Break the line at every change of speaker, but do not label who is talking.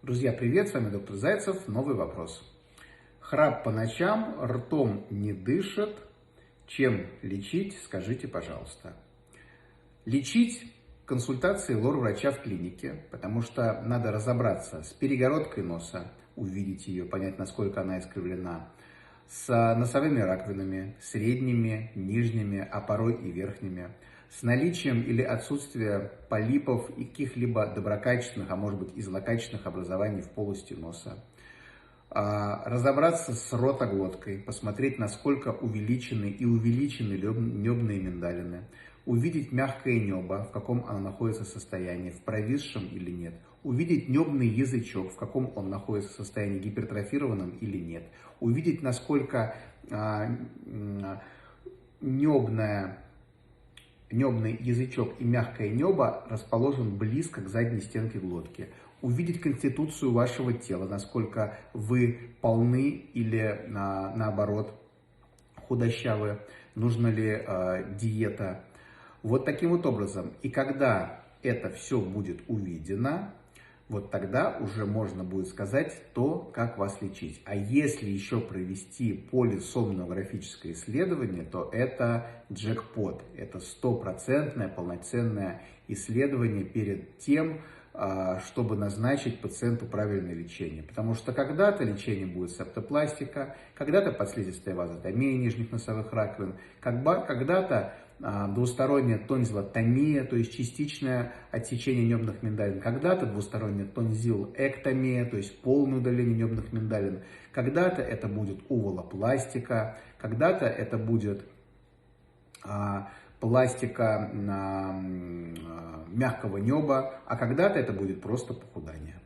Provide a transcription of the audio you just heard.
Друзья, привет, с вами доктор Зайцев. Новый вопрос. Храп по ночам, ртом не дышит. Чем лечить, скажите, пожалуйста. Лечить консультации лор-врача в клинике, потому что надо разобраться с перегородкой носа, увидеть ее, понять, насколько она искривлена, с носовыми раковинами, средними, нижними, а порой и верхними, с наличием или отсутствием полипов и каких-либо доброкачественных, а может быть и злокачественных образований в полости носа. Разобраться с ротоглоткой, посмотреть, насколько увеличены небные миндалины, увидеть мягкое небо, в каком оно находится состоянии, в провисшем или нет, увидеть небный язычок, в каком он находится состоянии, гипертрофированном или нет, увидеть, насколько небный язычок и мягкое небо расположен близко к задней стенке глотки. Увидеть конституцию вашего тела, насколько вы полны или наоборот худощавы, нужна ли диета. Вот таким вот образом. И когда это все будет увидено, вот тогда уже можно будет сказать то, как вас лечить. А если еще провести полисомнографическое исследование, то это джекпот. Это стопроцентное полноценное исследование перед тем, чтобы назначить пациенту правильное лечение. Потому что когда-то лечение будет септопластика, когда-то подслизистая вазотомия нижних носовых раковин, когда-то двусторонняя тонзиллотомия, то есть частичное отсечение небных миндалин, когда-то двусторонняя тонзиллэктомия, то есть полное удаление небных миндалин, когда-то это будет увалопластика, когда-то это будет пластика мягкого неба, а когда-то это будет просто похудание.